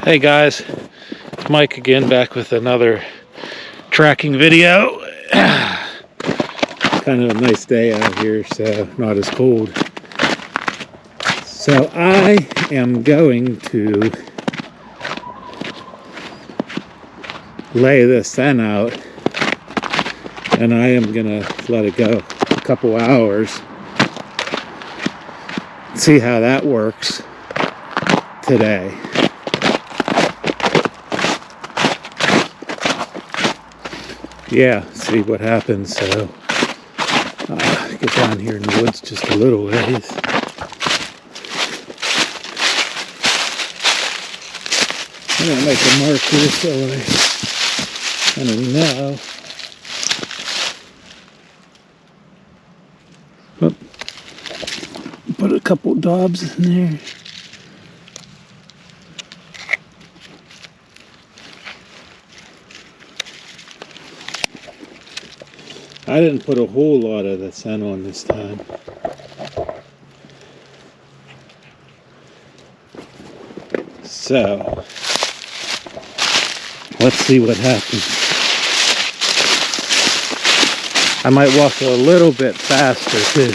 Hey guys, it's Mike again, back with another tracking video. Kind of a nice day out here, so not as cold. So I am going to lay this scent out, and I am gonna let it go a couple hours, see how that works today. Yeah, see what happens. So get down here in the woods just a little ways. I'm gonna make a mark here so I kind of know. Oh, put a couple daubs in there. I didn't put a whole lot of the scent on this time. So, let's see what happens. I might walk a little bit faster too.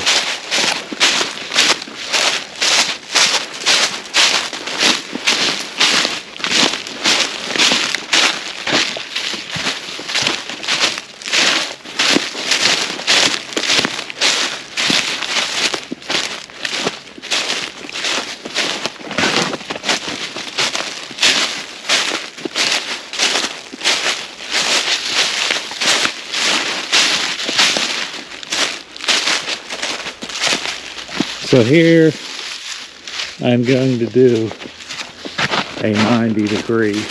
So here I'm going to do a 90-degree.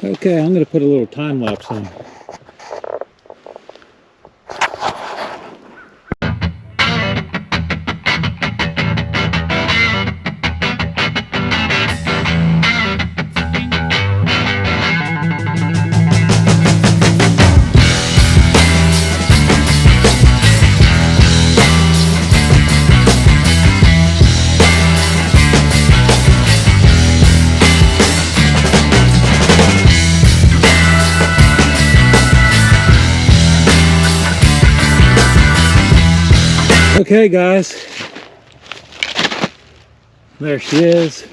Okay, I'm going to put a little time lapse on. Okay guys, there she is.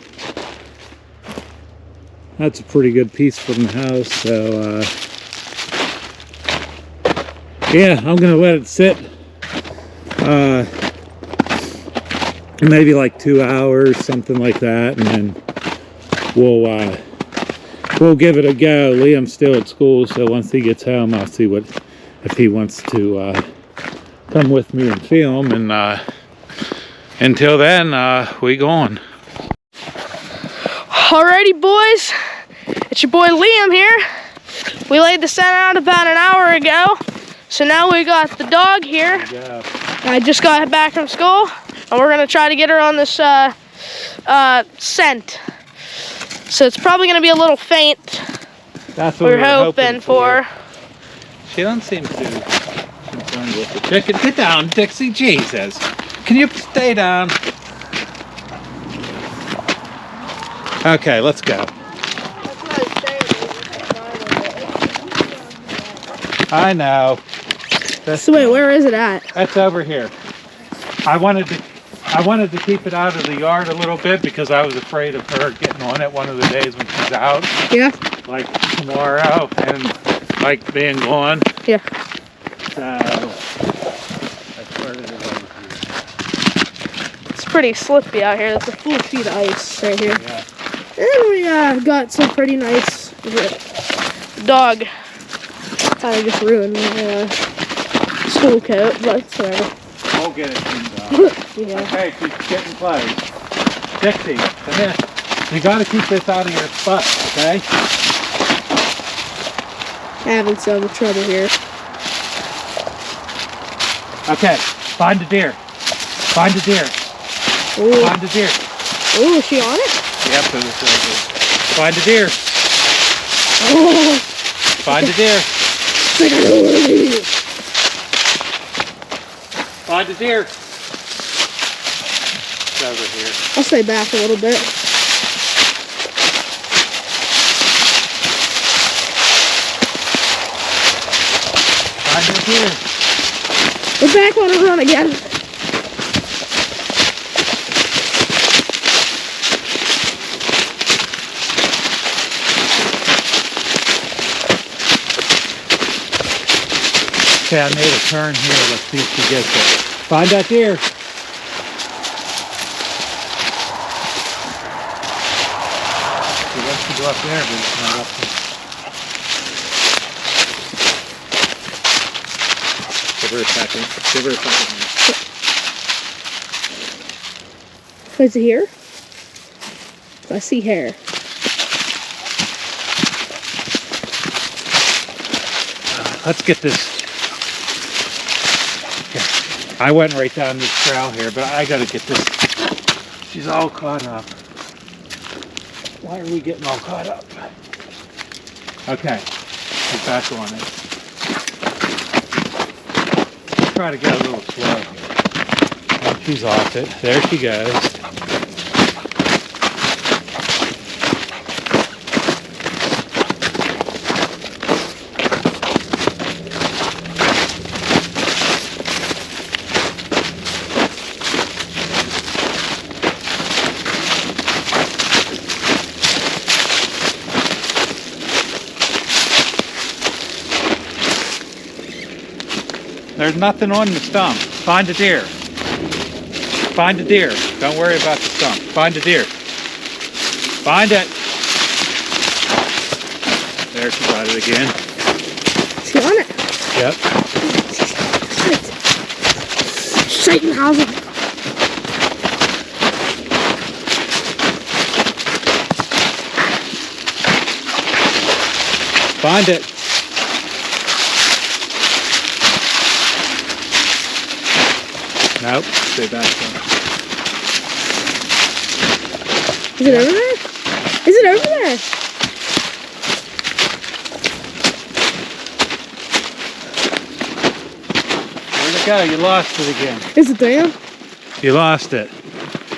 That's a pretty good piece from the house, so yeah, I'm gonna let it sit maybe like 2 hours, something like that, and then we'll give it a go. Liam's still at school, so once he gets home, I'll see if he wants to come with me and film, and until then, we going. Alrighty boys, it's your boy Liam here. We laid the scent out about an hour ago, so now we got the dog here. I just got back from school, and we're gonna try to get her on this scent. So it's probably gonna be a little faint, That's what we're hoping for. She doesn't seem too concerned with the chicken. Get down, Dixie. Jesus. Can you stay down? Okay, let's go. I know. So wait, where is it at? That's over here. I wanted to keep it out of the yard a little bit because I was afraid of her getting on it one of the days when she's out. Yeah. Like tomorrow and like being gone. Yeah. So I started it over here. It's pretty slippy out here. That's a full feet of ice right here. Yeah. And we got some pretty nice dog. Kind of just ruined my school coat, but it's whatever. We'll get it cleaned up. Yeah. Okay, she's getting close. Dixie, come here. You got to keep this out of your butt, okay? Having some trouble here. Okay, find the deer. Find the deer. Ooh. Find the deer. Ooh, is she on it? Yep, so this is good. Find the deer. Oh. Find the deer. It's like I don't want to leave. Find the deer. It's over here. I'll stay back a little bit. Find the deer. We're back on a run again. Okay, I made a turn here. Let's see if she gets it. Find that deer. She wants to go up there, but it's not up there. Give her a second. Give her a second. Is it here? I see hair. Let's get this. I went right down this trail here, but I gotta get this. She's all caught up. Why are we getting all caught up? Okay, she's back on it. Let's try to get a little slow here. Oh, she's off it. There she goes. There's nothing on the stump. Find a deer. Find a deer. Don't worry about the stump. Find a deer. Find it. There, she got it again. She on it? Yep. Shit. Scheitenhausen. Find it. Nope. Stay back then. Is it over there? Is it over there? Where'd it go? You lost it again. Is it down? You lost it.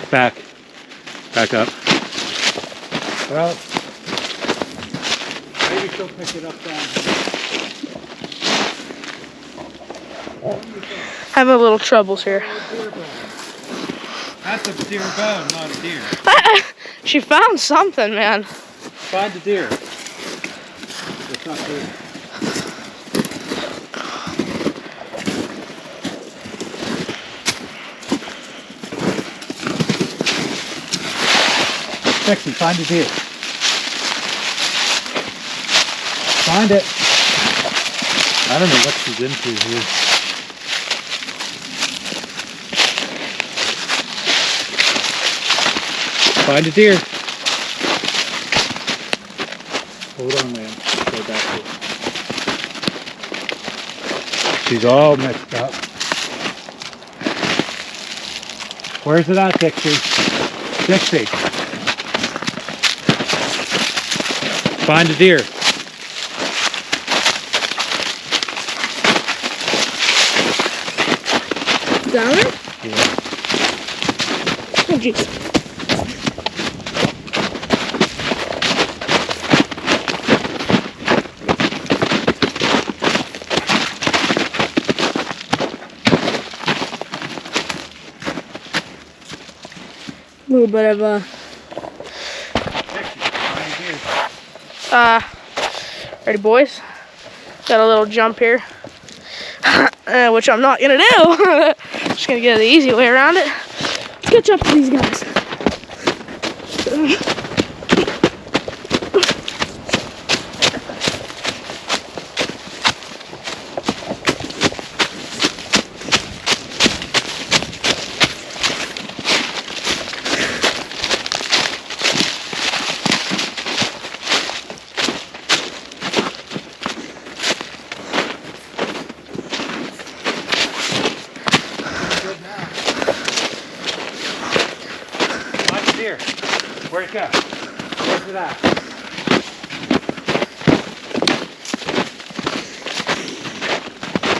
Back. Back up. Well, maybe she'll pick it up down here. Having a little troubles here. That's a deer bone, not a deer. She found something, man. Find the deer. It's not there. Dixie, find the deer. Find it. I don't know what she's into here. Find a deer. Hold on, man. Go back here. She's all mixed up. Where's it at, Dixie? Dixie. Find a deer. Down there? Yeah. Oh, jeez. A little bit of ready, boys? Got a little jump here, which I'm not gonna do. Just gonna get the easy way around it. Let's catch up to these guys. Deer. Where'd it go? Where's it at?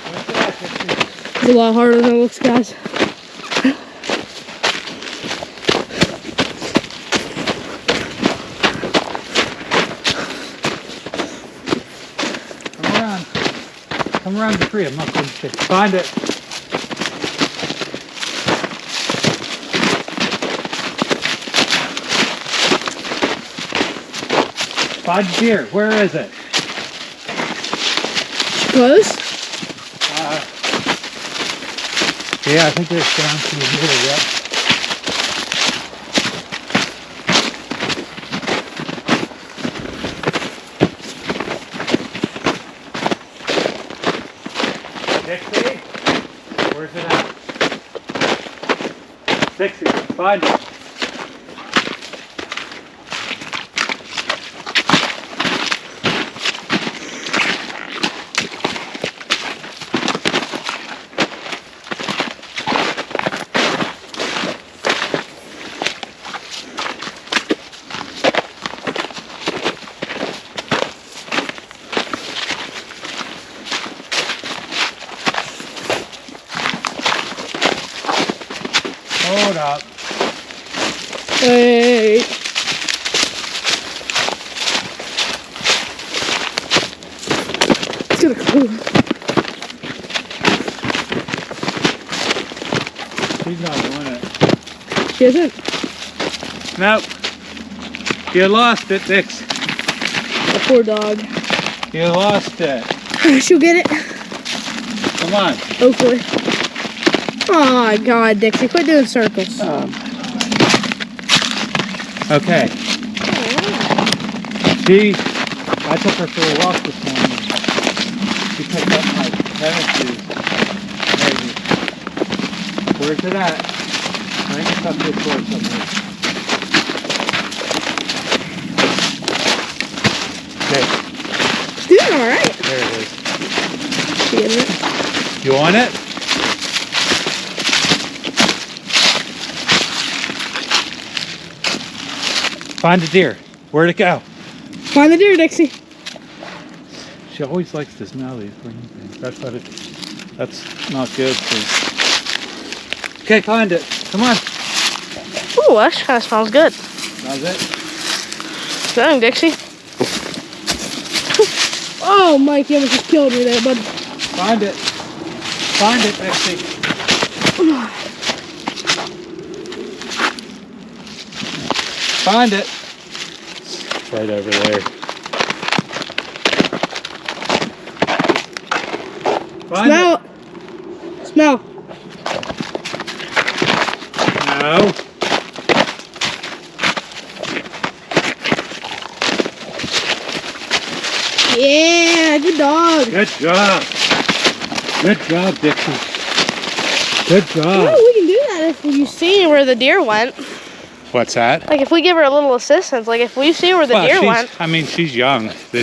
Where's it at, Dixie? It's a lot harder than it looks, guys. Come around. Come around the tree. I'm not going to find it. Find the deer. Where is it? Close? Yeah, I think it's down to the middle, yeah. Dixie? Where's it at? Dixie, find it. Hold up. Hey. It's gonna cool. She's not doing it. She isn't? Nope. You lost it, Dix. The poor dog. You lost it. She'll get it. Come on. Hopefully. Oh my God, Dixie, quit doing circles. Okay. I took her for a walk this morning. She picked up my tennis shoes. Maybe. Where's it at? Bring it up this way somewhere. Okay. She's doing alright. There it is. She getting it? You want it? Find the deer. Where'd it go? Find the deer, Dixie. She always likes to smell these green things. That's not good. Okay, find it. Come on. Ooh, that kind of smells good. That's it. Dang, Dixie. Oh, Mike, you almost just killed me there, bud. Find it. Find it, Dixie. Find it. It's right over there. Find Smell. it. Smell. No. Yeah, good dog. Good job. Good job, Dixie. Good job. Oh, we can do that if you see where the deer went. What's that? Like if we give her a little assistance, like if we see where the deer went. I mean, she's young. She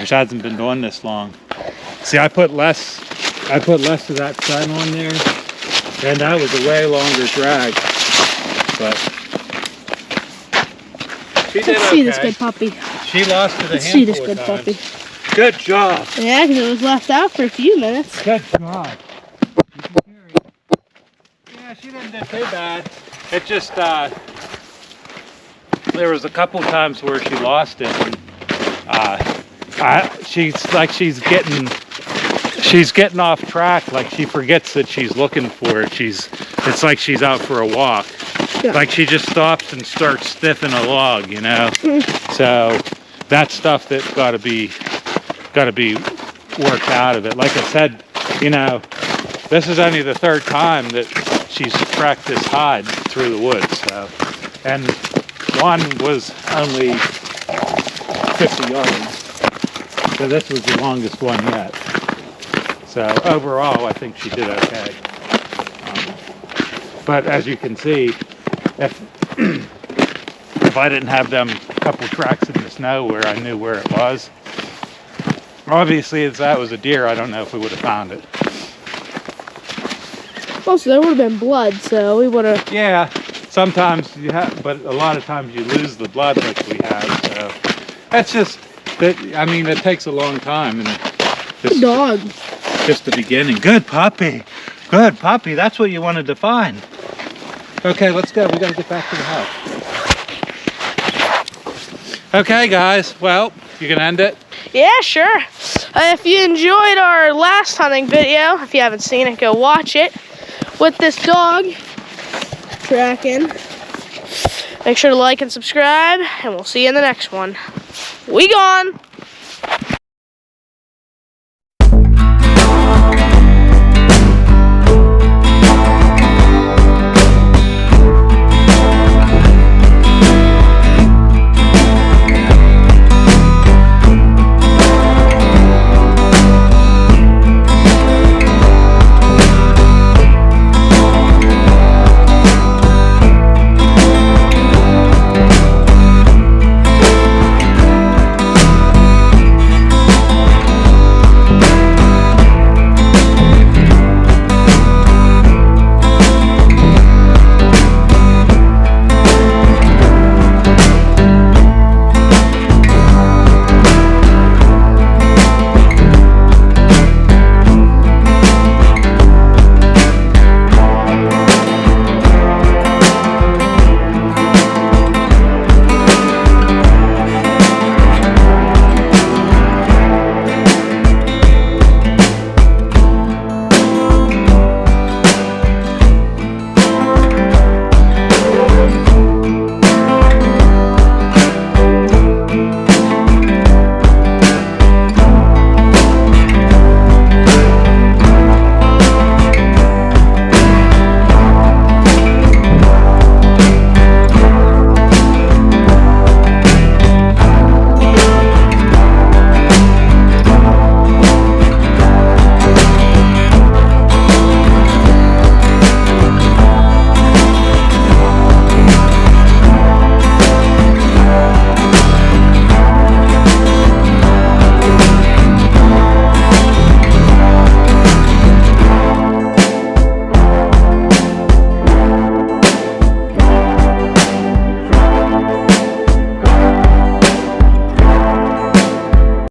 hasn't been doing this long. See, I put less of that sun on there, and that was a way longer drag. But she did Let's okay. see this good puppy. She lost it a Let's see handful this good of times. puppy. Good job. Yeah, because it was left out for a few minutes. Good job. You can carry it. Yeah, she didn't do too bad. It just, there was a couple times where she lost it. And, she's getting off track. Like she forgets that she's looking for it. It's like she's out for a walk. Yeah. Like she just stops and starts sniffing a log, you know. So that's stuff that's got to be worked out of it. Like I said, you know, this is only the third time that she's tracked this hide through the woods. So, and one was only 50 yards. So this was the longest one yet. So overall, I think she did okay. But as you can see, if I didn't have them couple tracks in the snow where I knew where it was, obviously if that was a deer, I don't know if we would have found it. Also, there would have been blood, so we would have... Yeah, sometimes you have, but a lot of times you lose the blood like we have, so that's just, I mean, it takes a long time. And Good dog. Just the beginning. Good puppy. Good puppy. That's what you wanted to find. Okay, let's go. We got to get back to the house. Okay, guys. Well, you can end it. Yeah, sure. If you enjoyed our last hunting video, if you haven't seen it, go watch it. With this dog tracking. Make sure to like and subscribe, and we'll see you in the next one. We gone.